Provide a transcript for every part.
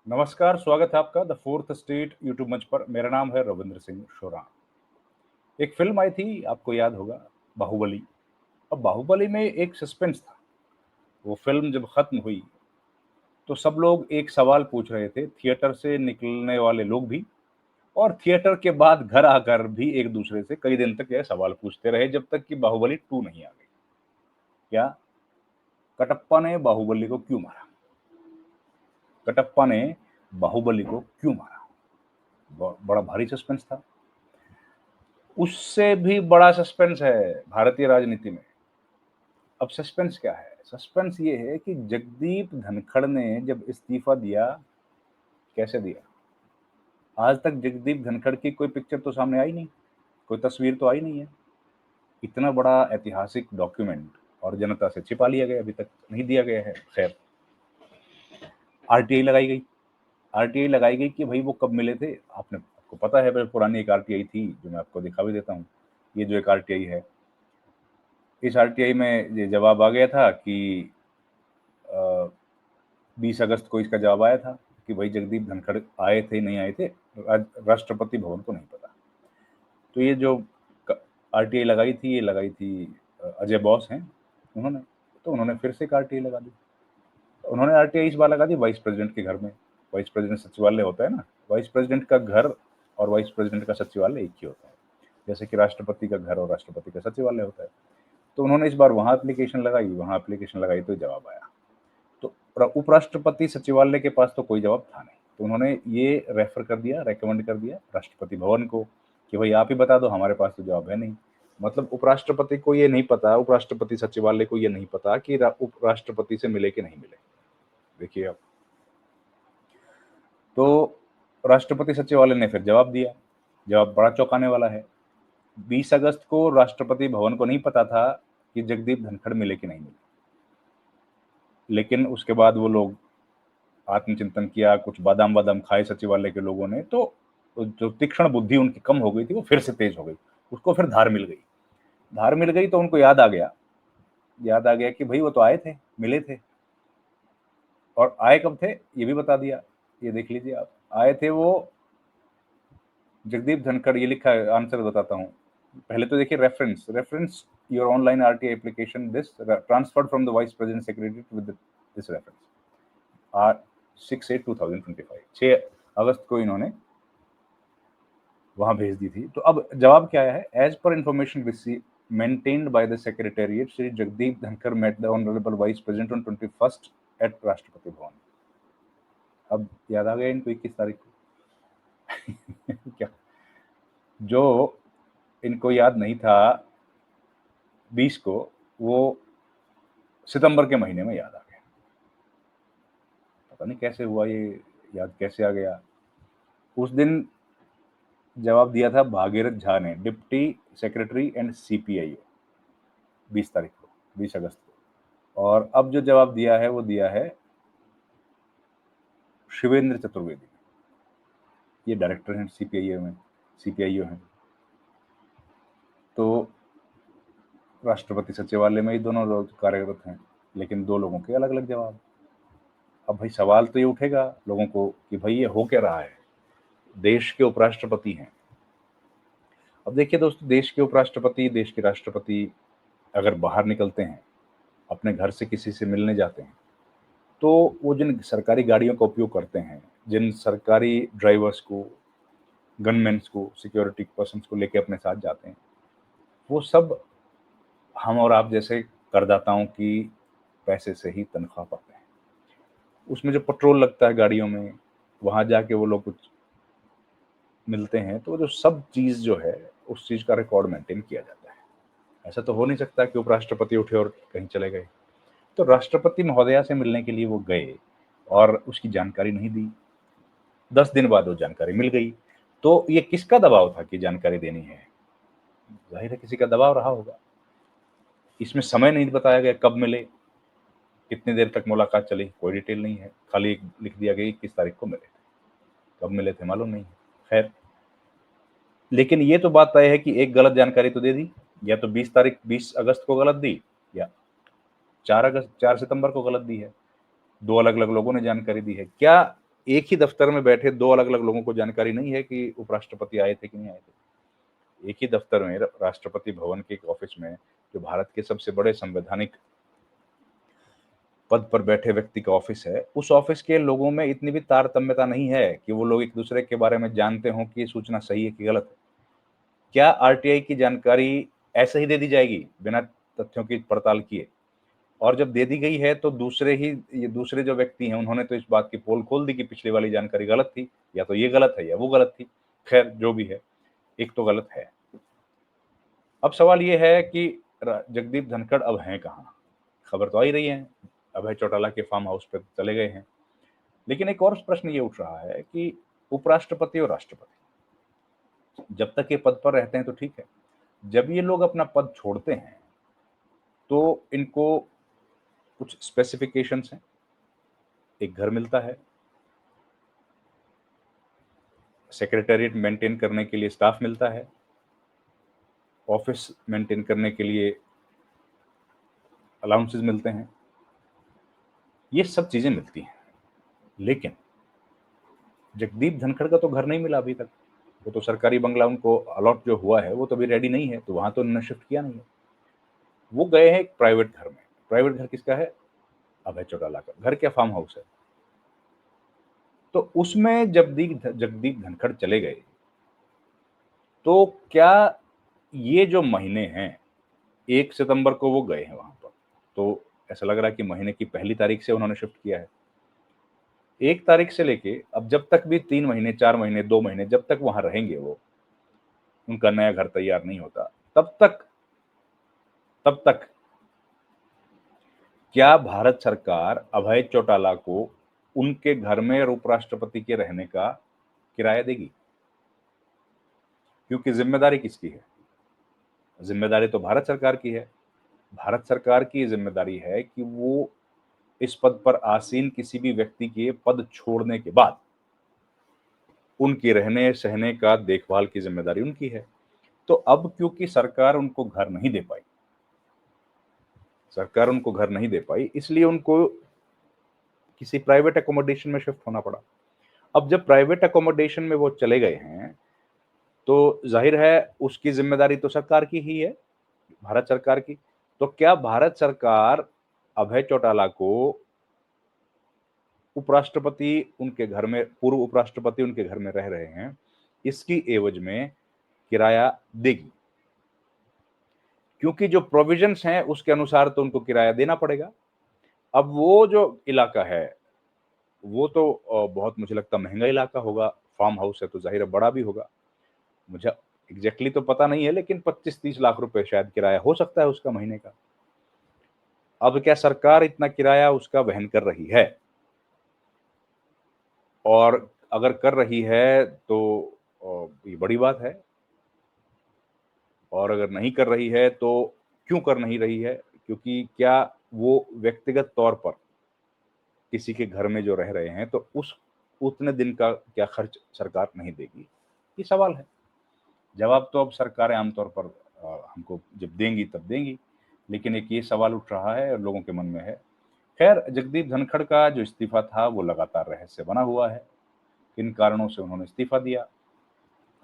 नमस्कार, स्वागत है आपका द फोर्थ स्टेट यूट्यूब मंच पर। मेरा नाम है रविंद्र सिंह शोरान। एक फ़िल्म आई थी, आपको याद होगा, बाहुबली। अब बाहुबली में एक सस्पेंस था। वो फ़िल्म जब खत्म हुई, तो सब लोग एक सवाल पूछ रहे थे, थिएटर से निकलने वाले लोग भी और थिएटर के बाद घर आकर भी एक-दूसरे से कई दिन तक यह सवाल पूछते रहे, जब तक कि बाहुबली 2 नहीं आ गई। क्या कटप्पा ने बाहुबली को क्यों मारा? कटप्पा ने बाहुबली को क्यों मारा? बड़ा भारी सस्पेंस था। उससे भी बड़ा सस्पेंस है भारतीय राजनीति में। अब सस्पेंस क्या है? सस्पेंस ये है कि जगदीप धनखड़ ने जब इस्तीफा दिया, कैसे दिया? आज तक जगदीप धनखड़ की कोई पिक्चर तो सामने आई नहीं, कोई तस्वीर तो आई नहीं है। इतना बड़ा ऐतिहासिक डॉक्यूमेंट और जनता से छिपा लिया गया, अभी तक नहीं दिया गया है। खैर, आरटीआई लगाई गई। आरटीआई लगाई गई कि भई वो कब मिले थे? आपको पता है, पुरानी एक आरटीआई थी, जो मैं आपको दिखा भी देता हूँ। ये जो एक आरटीआई है, इस आरटीआई में ये जवाब आ गया था कि 20 अगस्त को इसका जवाब आया था कि भाई जगदीप धनखड़ आए थे, नहीं आए थे, राष्ट्रपति भवन को नहीं पता। तो ये जो आरटीआई लगाई थी, ये लगाई थी अजय बॉस हैं उन्होंने। तो उन्होंने फिर से एक आरटीआई लगा दी। उन्होंने आरटीआई इस बार लगा दी वाइस प्रेसिडेंट के घर में। वाइस प्रेसिडेंट सचिवालय होता है ना, वाइस प्रेसिडेंट का घर और वाइस प्रेसिडेंट का सचिवालय एक ही होता है, जैसे कि राष्ट्रपति का घर और राष्ट्रपति का सचिवालय होता है। तो उन्होंने इस बार वहां एप्लीकेशन लगाई, तो जवाब आया। तो उपराष्ट्रपति सचिवालय के पास तो कोई जवाब था नहीं, तो उन्होंने ये रेफर कर दिया, रेकमेंड कर दिया राष्ट्रपति भवन को कि भाई आप ही बता दो, हमारे पास तो जवाब है नहीं। मतलब उपराष्ट्रपति को ये नहीं पता, उपराष्ट्रपति सचिवालय को ये नहीं पता कि उपराष्ट्रपति से मिले कि नहीं मिले। देखिए आप, तो राष्ट्रपति सचिवालय ने फिर जवाब दिया। जवाब बड़ा चौंकाने वाला है। 20 अगस्त को राष्ट्रपति भवन को नहीं पता था कि जगदीप धनखड़ मिले कि नहीं मिले, लेकिन उसके बाद वो लोग आत्मचिंतन किया, कुछ बादाम वादाम खाए सचिवालय के लोगों ने, तो जो तीक्ष्ण बुद्धि उनकी कम हो गई थी, वो फिर से तेज हो गई। उसको फिर धार मिल गई। धार मिल गई तो उनको याद आ गया कि भाई वो तो आए थे, मिले थे। और आए कब थे ये भी बता दिया। ये देख लीजिए आप, आए थे वो जगदीप धनखड़। ये लिखा है, आंसर बताता हूँ। पहले तो देखिए reference, your online RTI application this transferred from the vice president secretary with this reference. 6/8/2025, 6 अगस्त को इन्होंने वहां भेज दी थी। तो अब जवाब क्या आया है? As per information received maintained by the secretariat, Shri Jagdeep Dhankhar met the honourable vice president on 21st at Rashtrapati Bhavan. अब याद आ गया इनको 21 तारीख को। क्या जो इनको याद नहीं था 20 को, वो सितंबर के महीने में याद आ गया। पता नहीं कैसे हुआ ये, याद कैसे आ गया। उस दिन जवाब दिया था भागीरथ झा ने, डिप्टी सेक्रेटरी एंड सीपीआईओ, 20 तारीख को, 20 अगस्त को। और अब जो जवाब दिया है वो दिया है शिवेंद्र चतुर्वेदी ने। ये डायरेक्टर हैं सीपीआईओ हैं। तो राष्ट्रपति सचिवालय में ही दोनों लोग कार्यरत हैं, लेकिन दो लोगों के अलग अलग जवाब। अब भाई सवाल तो ये उठेगा लोगों को कि भाई ये हो क्या रहा है? देश के उपराष्ट्रपति हैं। अब देखिए दोस्तों, देश के उपराष्ट्रपति, देश के राष्ट्रपति अगर बाहर निकलते हैं, अपने घर से किसी से मिलने जाते हैं, तो वो जिन सरकारी गाड़ियों का उपयोग करते हैं, जिन सरकारी ड्राइवर्स को, गनमैन्स को, सिक्योरिटी पर्सन्स को लेके अपने साथ जाते हैं, वो सब हम और आप जैसे करदाताओं की पैसे से ही तनख्वाह पाते हैं। उसमें जो पेट्रोल लगता है गाड़ियों में, वहाँ जाके वो लोग कुछ मिलते हैं, तो जो सब चीज़ जो है, उस चीज़ का रिकॉर्ड मेंटेन किया जाता है। ऐसा तो हो नहीं सकता कि उपराष्ट्रपति उठे और कहीं चले गए। तो राष्ट्रपति महोदया से मिलने के लिए वो गए और उसकी जानकारी नहीं दी। 10 दिन बाद वो जानकारी मिल गई। तो ये किसका दबाव था कि जानकारी देनी है? ज़ाहिर है किसी का दबाव रहा होगा। इसमें समय नहीं बताया गया कब मिले, कितनी देर तक मुलाकात चली, कोई डिटेल नहीं है। खाली एक लिख दिया गया 21 तारीख को मिले थे। कब मिले थे मालूम नहीं है। खैर, लेकिन ये तो बात तय है कि एक गलत जानकारी तो दे दी, या तो 20 अगस्त को गलत दी, या 4 सितंबर को गलत दी है। 2 अलग-अलग लोगों ने जानकारी दी है। क्या एक ही दफ्तर में बैठे 2 अलग-अलग लोगों को जानकारी नहीं है कि उपराष्ट्रपति आए थे कि नहीं आए थे। एक ही दफ्तर में राष्ट्रपति भवन के एक ऑफिस में, जो भारत के सबसे बड़े संवैधानिक पद पर बैठे व्यक्ति का ऑफिस है, उस ऑफिस के लोगों में इतनी भी तारतम्यता नहीं है कि वो लोग एक-दूसरे के बारे में जानते हों कि ये सूचना सही है कि गलत है। क्या आरटीआई की जानकारी ऐसे ही दे दी जाएगी, बिना तथ्यों की पड़ताल किए? और जब दे दी गई है तो ये दूसरे जो व्यक्ति हैं उन्होंने तो इस बात की पोल खोल दी कि पिछली वाली जानकारी गलत थी, या तो ये गलत है या वो गलत थी। खैर जो भी है, एक तो गलत है। अब सवाल ये है कि जगदीप धनखड़ अब हैं कहाँ? खबर तो आ ही रही है, अभय चौटाला के फार्म हाउस पे चले गए हैं। लेकिन एक और प्रश्न ये उठ रहा है कि उपराष्ट्रपति और राष्ट्रपति जब तक ये पद पर रहते हैं तो ठीक है। जब ये लोग अपना पद छोड़ते हैं, तो इनको कुछ स्पेसिफिकेशंस हैं। एक घर मिलता है, सेक्रेटेरिएट मेंटेन करने के लिए स्टाफ मिलता है, ऑफिस मेंटेन करने के लिए अलाउंसेस मिलते हैं, ये सब चीजें मिलती हैं। लेकिन जगदीप धनखड़ का तो घर नहीं मिला अभी तक। वो तो सरकारी बंगला उनको अलॉट जो हुआ है वो तो अभी रेडी नहीं है, तो वहां तो उन्होंने शिफ्ट किया नहीं है। वो गए हैं एक प्राइवेट घर में। प्राइवेट घर किसका है? अभय चौटाला का। घर क्या फार्म हाउस है। तो उसमें जगदीप धनखड़ चले गए, तो क्या ये जो महीने हैं, 1 सितंबर को वो गए हैं वहां पर, तो ऐसा लग रहा है कि महीने की पहली तारीख से उन्होंने शिफ्ट किया है। 1 तारीख से लेके अब जब तक भी 3 महीने, 4 महीने, 2 महीने जब तक वहां रहेंगे वो, उनका नया घर तैयार नहीं होता, तब तक क्या भारत सरकार अभय चौटाला को उनके घर में और उपराष्ट्रपति के रहने का किराया देगी? क्योंकि जिम्मेदारी किसकी है? जिम्मेदारी तो भारत सरकार की है। भारत सरकार की जिम्मेदारी है कि वो इस पद पर आसीन किसी भी व्यक्ति के पद छोड़ने के बाद उनके रहने सहने का देखभाल की जिम्मेदारी उनकी है। तो अब क्योंकि सरकार उनको घर नहीं दे पाई, इसलिए उनको किसी प्राइवेट एकोमोडेशन में शिफ्ट होना पड़ा। अब जब प्राइवेट एकोमोडेशन में वो चले गए हैं, तो जाहिर है उसकी जिम्मेदारी तो सरकार की ही है, भारत सरकार की। तो क्या भारत सरकार अभय चौटाला को पूर्व उपराष्ट्रपति उनके घर में रह रहे हैं, इसकी एवज में किराया देगी? क्योंकि जो प्रोविजंस हैं उसके अनुसार तो उनको किराया देना पड़ेगा। अब वो जो इलाका है, वो तो बहुत मुझे लगता है महंगा इलाका होगा। फार्म हाउस है तो जाहिर है बड़ा भी होगा। मुझे एग्जैक्टली तो पता नहीं है, लेकिन 25-30 लाख रुपए शायद किराया हो सकता है उसका महीने का। अब क्या सरकार इतना किराया उसका वहन कर रही है? और अगर कर रही है तो ये बड़ी बात है, और अगर नहीं कर रही है तो क्यों कर नहीं रही है? क्योंकि क्या वो व्यक्तिगत तौर पर किसी के घर में जो रह रहे हैं, तो उस उतने दिन का क्या खर्च सरकार नहीं देगी? ये सवाल है। जवाब तो अब सरकारें आमतौर पर हमको जब देंगी तब देंगी, लेकिन एक ये सवाल उठ रहा है और लोगों के मन में है। खैर, जगदीप धनखड़ का जो इस्तीफा था वो लगातार रहस्य बना हुआ है। किन कारणों से उन्होंने इस्तीफा दिया,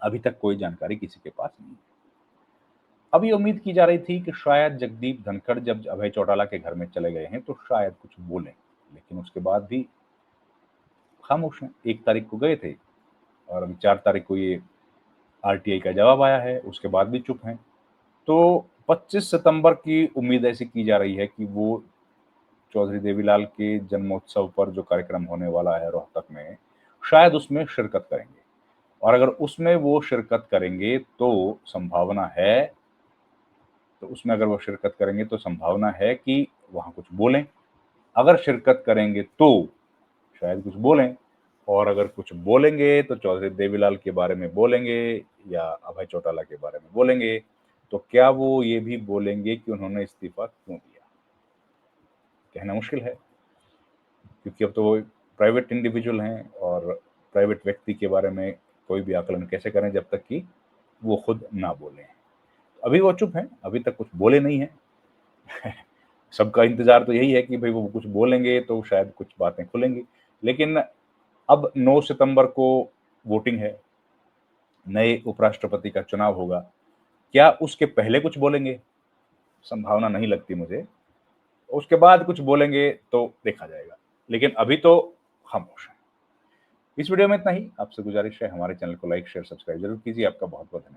अभी तक कोई जानकारी किसी के पास नहीं है। अब ये उम्मीद की जा रही थी कि शायद जगदीप धनखड़ जब अभय चौटाला के घर में चले गए हैं तो शायद कुछ बोलें, लेकिन उसके बाद भी खामोश हैं। 1 तारीख को गए थे और अभी 4 तारीख को ये आरटीआई का जवाब आया है, उसके बाद भी चुप हैं। तो 25 सितंबर की उम्मीद ऐसी की जा रही है कि वो चौधरी देवीलाल के जन्मोत्सव पर जो कार्यक्रम होने वाला है रोहतक में, शायद उसमें शिरकत करेंगे। और अगर उसमें वो शिरकत करेंगे तो संभावना है तो उसमें अगर वो शिरकत करेंगे तो संभावना है कि वहाँ कुछ बोलें। अगर शिरकत करेंगे तो शायद कुछ बोलें, और अगर कुछ बोलेंगे तो चौधरी देवीलाल के बारे में बोलेंगे या अभय चौटाला के बारे में बोलेंगे। तो क्या वो ये भी बोलेंगे कि उन्होंने इस्तीफा क्यों दिया? कहना मुश्किल है, क्योंकि अब तो वो प्राइवेट इंडिविजुअल हैं और प्राइवेट व्यक्ति के बारे में कोई भी आकलन कैसे करें जब तक कि वो खुद ना बोलें। अभी वो चुप हैं, अभी तक कुछ बोले नहीं हैं। सबका इंतजार तो यही है कि भाई वो कुछ बोलेंगे तो शायद कुछ बातें खुलेंगी। लेकिन अब 9 सितंबर को वोटिंग है, नए उपराष्ट्रपति का चुनाव होगा। क्या उसके पहले कुछ बोलेंगे? संभावना नहीं लगती मुझे। उसके बाद कुछ बोलेंगे तो देखा जाएगा, लेकिन अभी तो खामोश हैं। इस वीडियो में इतना ही। आपसे गुजारिश है हमारे चैनल को लाइक, शेयर, सब्सक्राइब ज़रूर कीजिए। आपका बहुत-बहुत धन्यवाद।